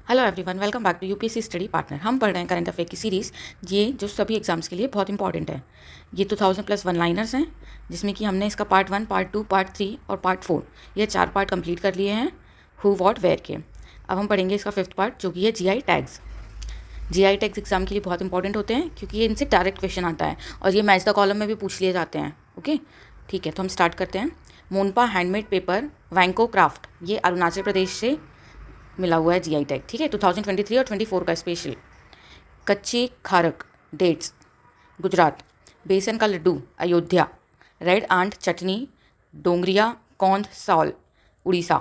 Hello everyone, welcome back to UPSC study partner. हम पढ़ रहे हैं करंट अफेयर की सीरीज़, ये जो सभी एग्जाम्स के लिए बहुत इंपॉर्टेंट है। ये 2000 प्लस वन लाइनर्स हैं, जिसमें कि हमने इसका पार्ट 1, पार्ट 2, पार्ट 3 और पार्ट 4 ये 4 पार्ट कंप्लीट कर लिए हैं हु वॉट वेयर के। अब हम पढ़ेंगे इसका 5th पार्ट, जो कि है GI tags. GI tags exam के लिए बहुत इंपॉर्टेंट होते हैं, क्योंकि ये इनसे डायरेक्ट क्वेश्चन आता है और ये मैच द कॉलम में भी पूछ लिए जाते हैं। ओके, ठीक है, तो हम स्टार्ट करते हैं। मोनपा हैंडमेड पेपर वैंको क्राफ्ट, ये अरुणाचल प्रदेश से मिला हुआ है जीआई टैग। ठीक है, 2023 और 24 का स्पेशल। कच्ची खारक डेट्स गुजरात। बेसन का लड्डू Ayodhya. Red ant chutney Dongria Kondh shawl Orissa.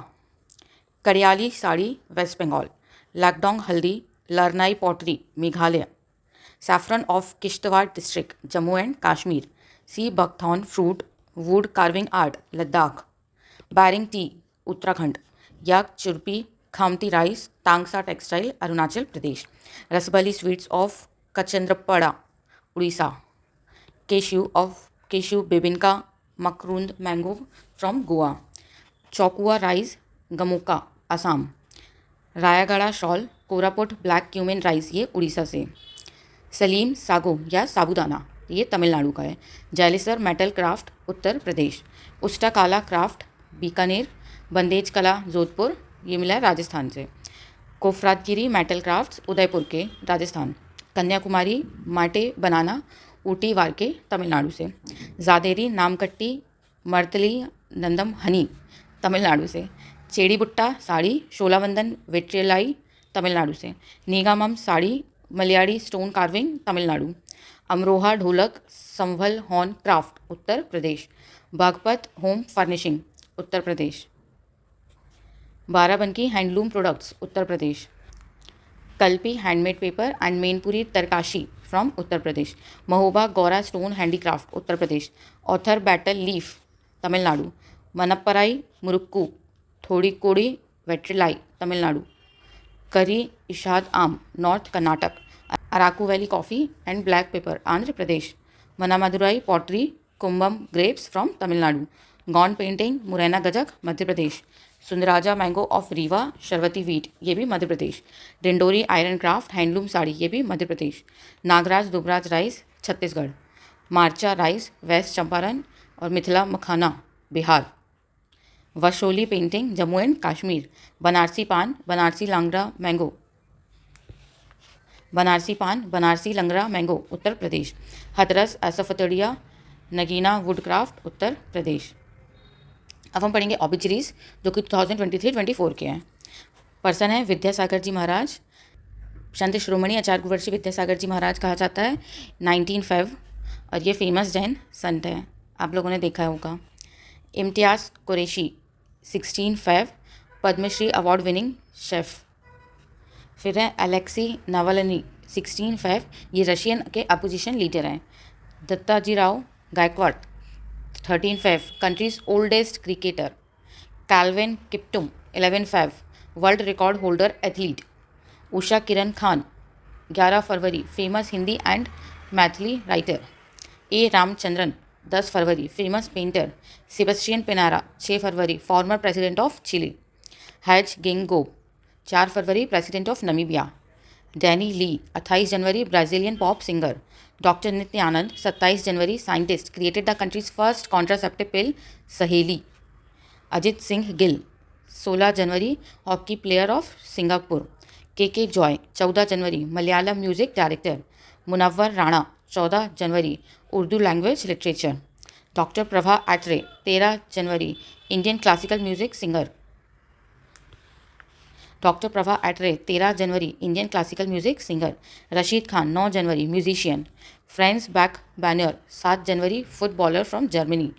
Kadiyali sari West Bengal. Lakadong haldi Larnai pottery Meghalaya. Saffron of Kishtwar district Jammu and Kashmir. Sea buckthorn fruit wood carving art Ladakh. Berinag tea Uttarakhand. Yak churpi Khamti rice Tangsa textile Arunachal Pradesh. Rasabali sweets of Kendrapara Orissa. Cashew bebinca Mankurad mango from Goa. Chokuwa rice Gamocha Assam. Rayagada shawl Koraput black cumin rice, ये उड़ीसा से। Salim sago या साबूदाना, ये तमिलनाडु का है। जैलिसर metal craft Uttar प्रदेश। उस्टा काला craft Bikaner. बंदेज कला जोधपुर, ये मिला है राजस्थान से। कोफरातगिरी मेटल क्राफ्ट्स उदयपुर के राजस्थान। कन्याकुमारी माटे बनाना ऊटी वारके तमिलनाडु से। जादेरी नामकट्टी मर्तली नंदम हनी तमिलनाडु से। चेड़ीबुट्टा साड़ी शोलावंदन वेट्रिलाई तमिलनाडु से। Negamam sari Myladi stone carving Tamil Nadu. Amroha dholak Sambhal horn craft Uttar Pradesh. Baghpat home furnishing Uttar Pradesh. Barabanki handloom products Uttar Pradesh. Kalpi handmade paper and Mainpuri Tarkashi from Uttar Pradesh. Mahoba Gaura stone handicraft Uttar Pradesh. Authoor betel leaf Tamil Nadu. Manapparai murukku Thoothukudi Vettrilai Tamil Nadu. Kari Ishad aam north Karnataka. Araku valley coffee and black pepper Andhra Pradesh. Manamadurai pottery Cumbum grapes from Tamil Nadu. Gone painting Morena gajak Madhya Pradesh. Sundarja mango of Rewa Sharbati wheat, ये भी Madhya Pradesh. Dindori iron craft handloom sari, ये भी Madhya Pradesh. Nagri Dubraj rice Chhattisgarh. Marcha rice West Champaran और Mithila makhana Bihar. Basohli painting Jammu and Kashmir. Banarasi paan Banarasi Langda mango Banarasi paan Banarasi Langda mango Uttar Pradesh. Hathras asafoetida Nagina woodcraft Uttar Pradesh. अब हम पढ़ेंगे ऑबिचरीज, जो कि 2023-24 के हैं। पर्सन है विद्यासागर जी महाराज। संत शिरोमणि आचार्य गुरुवर्षी विद्यासागर जी महाराज कहा जाता है 19 फेब, और ये फेमस जैन संत है, आप लोगों ने देखा होगा। Imtiaz Qureshi 16 Feb, Padmashri award winning chef. फिर है अलेक्सी नावाल्नी 16 फेब, ये रशियन के अपोजिशन लीडर हैं। Dattaji Rao Gaikwad 13 Feb, country's oldest cricketer. Kelvin Kiptum 11 Feb, world record holder athlete. Usha Kiran Khan 11 फरवरी, famous Hindi and Maithili writer. A Ramachandran 10 फरवरी, फेमस पेंटर। सेबेस्टियन पिनारा 6 फरवरी, former president of Chile. Hage Geingob 4 फरवरी, president of Namibia. Dani Li 28 जनवरी, Brazilian pop singer. Doctor Nityanand 27 जनवरी, scientist, created the country's first contraceptive pill Saheli. Ajit Singh Gill 16 जनवरी, hockey player of Singapore. K Joy 14 जनवरी, Malayalam music director. Munawwar Rana 14 जनवरी, Urdu language literature. Doctor Prabha Atre 13 जनवरी, Indian classical music singer. Doctor Prabha Atre 13 जनवरी, Indian classical music singer. Rashid Khan 9 जनवरी, musician. Franz Beckenbauer 7 January, footballer from Germany.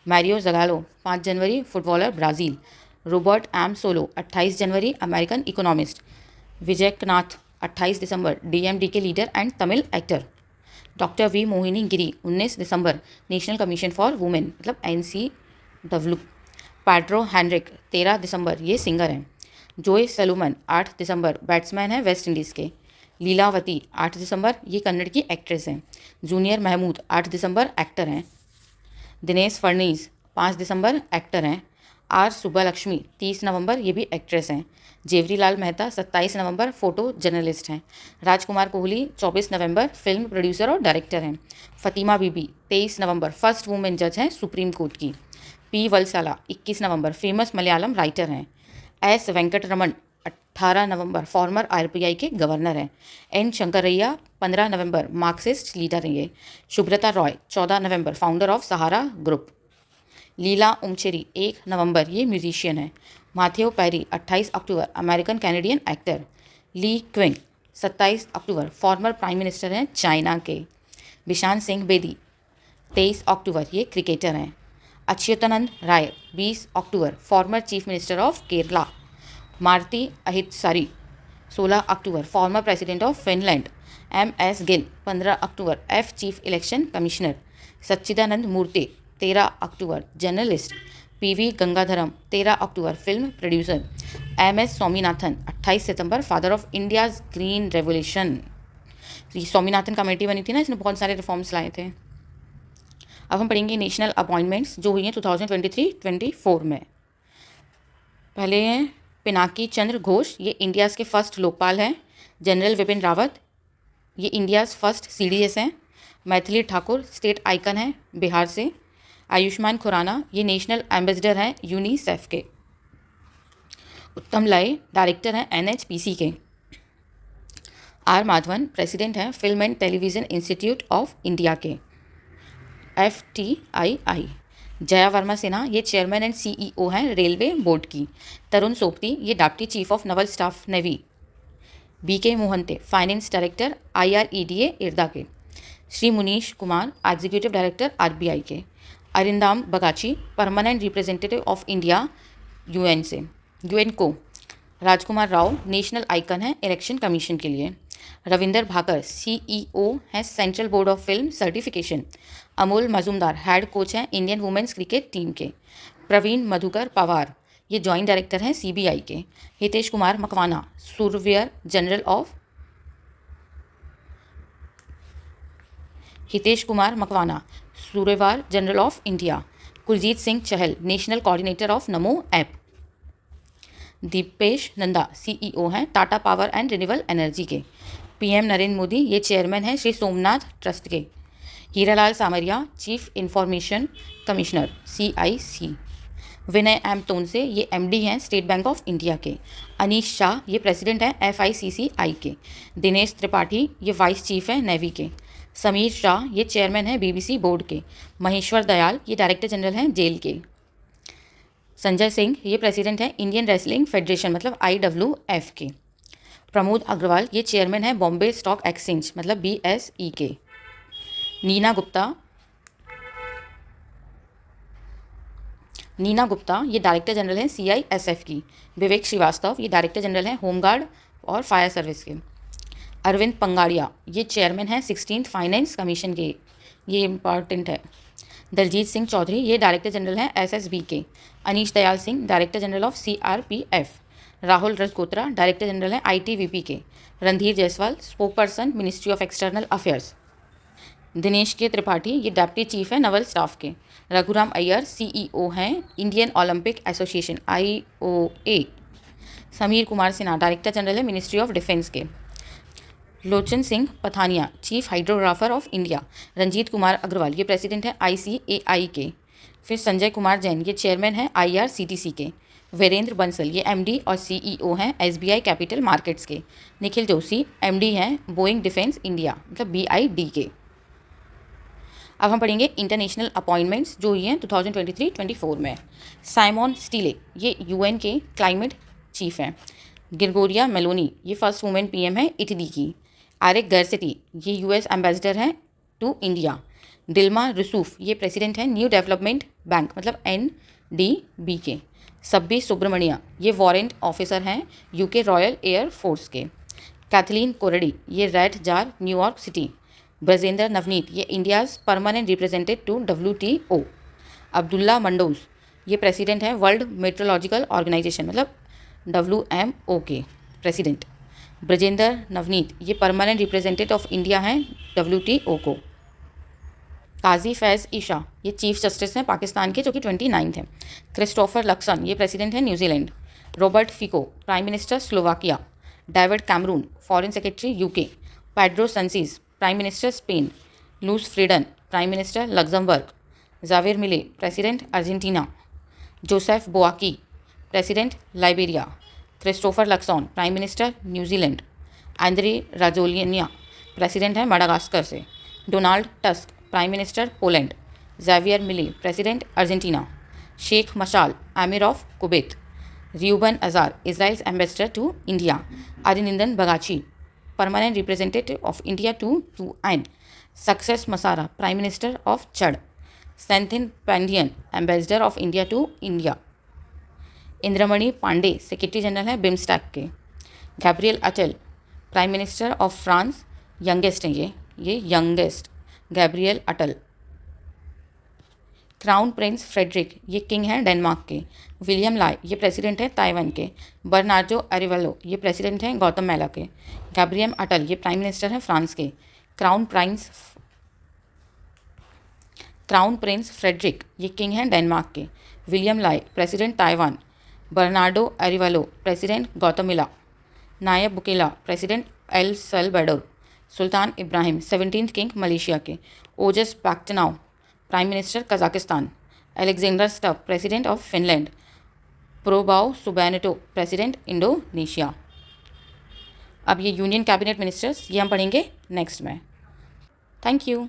Mario Zagallo 5 जनवरी, footballer Brazil. Robert M Solow 28 जनवरी, American economist. Vijayakanth 28 दिसंबर, DMD के leader and Tamil actor. Doctor V Mohini Giri 19 दिसंबर, national commission for women मतलब NCW। Pedro Henrique 13 दिसंबर, ये singer हैं। Joe Solomon 8 दिसंबर, बैट्समैन है वेस्ट इंडीज़ के। लीलावती 8 दिसंबर, ये कन्नड़ की एक्ट्रेस हैं। जूनियर महमूद 8 दिसंबर, एक्टर हैं। दिनेश फडणीस 5 दिसंबर, एक्टर हैं। आर सुब्बालक्ष्मी 30 नवंबर, ये भी एक्ट्रेस हैं। जेवरीलाल मेहता 27 नवंबर फोटो जर्नलिस्ट हैं। राजकुमार कोहली 24 नवंबर फिल्म प्रोड्यूसर और डायरेक्टर हैं। फतीमा बीबी 23 नवंबर फर्स्ट वुमेन जज हैं सुप्रीम कोर्ट की। पी वलसाला 21 नवंबर फेमस मलयालम राइटर हैं। एस वेंकटरमण 18 नवंबर फॉर्मर आरबीआई के गवर्नर हैं। एन शंकरैया 15 नवंबर मार्क्सिस्ट लीडर रहे। सुब्रता रॉय 14 नवंबर founder of Sahara group. Leela Omchery 1 नवंबर ये म्यूजिशियन है। माथेओ पेरी 28 अक्टूबर American Canadian actor. Li Keqiang 27 अक्टूबर फॉर्मर प्राइम मिनिस्टर हैं चाइना के। बिशान सिंह बेदी 23 अक्टूबर ये क्रिकेटर हैं। अच्युतानंद राय 20 अक्टूबर former chief minister of Kerala. Martti Ahtisaari 16 अक्टूबर former president of Finland. M S Gill 15 अक्टूबर एफ chief election commissioner. Sachchidanand Murthy 13 अक्टूबर जर्नलिस्ट। पीवी गंगाधरम 13 अक्टूबर film producer. M S Swaminathan 28 सितंबर father of India's green revolution. Swaminathan committee बनी थी ना, इसने बहुत सारे रिफॉर्म्स लाए थे। अब हम पढ़ेंगे नेशनल अपॉइंटमेंट्स जो हुई हैं 2023-24 में। पहले हैं पिनाकी चंद्र घोष, ये इंडियाज़ के फर्स्ट लोकपाल हैं। जनरल विपिन रावत ये इंडियाज़ फर्स्ट सीडीएस हैं। मैथिली ठाकुर स्टेट आइकन है बिहार से। आयुष्मान खुराना ये नेशनल एम्बेसडर हैं यूनिसेफ के। उत्तम लय डायरेक्टर हैं एनएचपीसी के। आर माधवन प्रेसिडेंट हैं film and television institute of India के FTII। जया वर्मा सिन्हा ये चेयरमैन एंड CEO हैं रेलवे बोर्ड की। तरुण सोपती ये deputy chief of naval staff navy. BK Mohanty finance director IREDA IREDA के। Shri Munish Kumar executive director RBI के। Arindam Bagchi permanent representative of India UN को। Rajkummar Rao national icon है election commission के लिए। रविंदर भाकर CEO हैं central board of film certification. Amol Majumdar head coach हैं इंडियन वुमेन्स क्रिकेट टीम के। प्रवीण मधुकर पवार ये जॉइंट डायरेक्टर हैं CBI के। Hitesh Kumar Makwana surveyor general of India. Kuljeet Singh Chahal national coordinator of Namo app. Deepesh Nanda CEO हैं Tata power and renewable energy के। PM नरेंद्र मोदी ये चेयरमैन हैं श्री सोमनाथ ट्रस्ट के। Hiralal Samariya chief information commissioner CIC। Vinay M Tonse ये MD हैं स्टेट बैंक ऑफ इंडिया के। अनीश शाह ये प्रेसिडेंट हैं FICCI के। दिनेश त्रिपाठी ये वाइस चीफ हैं नेवी के। समीर शाह ये चेयरमैन हैं BBC बोर्ड के। महेश्वर दयाल ये डायरेक्टर जनरल हैं जेल के। संजय सिंह ये प्रेसिडेंट हैं इंडियन रेसलिंग फेडरेशन मतलब IWF के। प्रमोद अग्रवाल ये चेयरमैन हैं बॉम्बे स्टॉक एक्सचेंज मतलब BSE के। नीना गुप्ता ये डायरेक्टर जनरल हैं CISF की। विवेक श्रीवास्तव ये डायरेक्टर जनरल हैं होमगार्ड और फायर सर्विस के। अरविंद पंगाड़िया ये चेयरमैन हैं 16th फाइनेंस कमीशन के, ये इम्पॉर्टेंट है। दलजीत सिंह चौधरी ये डायरेक्टर जनरल हैं SSB के। Anish Dayal Singh director general of CRPF। Rahul Rajkotra director general हैं ITVP के। Randhir Jaiswal spokesperson ministry of external affairs. Dinesh K Tripathi ये डिप्टी चीफ है नवल स्टाफ के। रघुराम अय्यर CEO हैं Indian Olympic association IOA। Samir Kumar Sinha director general है मिनिस्ट्री ऑफ डिफेंस के। Lochan Singh Pathania chief hydrographer of India. Ranjit Kumar Agarwal ये president है ICAI के। फिर संजय कुमार जैन ये चेयरमैन है IRCTC के। वीरेंद्र बंसल ये MD और CEO हैं SBI कैपिटल मार्केट्स के। निखिल जोशी MD हैं बोइंग डिफेंस इंडिया मतलब BID के। अब हम पढ़ेंगे इंटरनेशनल अपॉइंटमेंट्स जो हुई हैं 2023-24 में। साइमोन स्टीले ये UN के क्लाइमेट चीफ हैं। ग्रिगोरिया मेलोनी ये फर्स्ट वुमेन PM है इटली की। एरिक गर्सेटी ये US एम्बेसडर हैं टू इंडिया। दिल्मा रूसूफ ये प्रेसिडेंट हैं न्यू डेवलपमेंट बैंक मतलब NDB के। सब्बी सुब्रमण्या ये वारंट ऑफिसर हैं UK रॉयल एयर फोर्स के। कैथलीन कोरडी ये rat czar New York city. Brajendra Navnit ये India's permanent representative to WTO। Abdulla Mandous ये प्रेसिडेंट हैं वर्ल्ड मेट्रोलॉजिकल ऑर्गेनाइजेशन मतलब WMO के प्रेसिडेंट। ब्रजेंद्र नवनीत ये परमानेंट रिप्रेजेंटेटिव ऑफ इंडिया हैं WTO को। काजी फैज़ ईशा ये चीफ जस्टिस हैं पाकिस्तान के जो कि 29 हैं। क्रिस्टोफर लक्सन ये प्रेसिडेंट हैं New Zealand. Robert Fico, prime minister Slovakia. David Cameron, foreign secretary UK. Pedro Sanchez, prime minister Spain. Luis Frieden, prime minister Luxembourg. Javier Milei, president Argentina. Joseph Boakai, president Liberia. Christopher Luxon, prime minister New Zealand. Andry Rajoelina, president है Madagascar से। Donald Tusk, prime minister Poland. Javier Milei, president Argentina. Sheikh Meshal, emir of Kuwait. Reuven Azar, Israel's ambassador to India. अरिनिंदन बगाची, permanent representative of India to UN। Success Masra, prime minister of Chad. Senthil Pandian, ambassador of India to India. Indramani Pandey, secretary general है BIMSTEC के। Gabriel Attal, prime minister of France, youngest हैं ये youngest Gabriel Attal. Crown prince Frederik, ये king हैं Denmark के। William Lai, ये president हैं Taiwan के। बर्नार्डो अरिवेलो, ये प्रेसिडेंट हैं गौतमेला के। गैब्रियम अटल, ये प्राइम मिनिस्टर हैं फ्रांस के। क्राउन प्रिंस फ्रेडरिक, ये किंग हैं डेनमार्क के। William Lai, president Taiwan. Bernardo Arevalo, president Guatemala. Nayib Bukele, president El Salvador. Sultan Ibrahim, 17th king Malaysia के। Olzhas Bektenov, prime minister Kazakhstan. Alexander Stubb, president of Finland. Prabowo Subianto, president Indonesia. अब ये union cabinet ministers ये हम पढ़ेंगे next में। Thank you.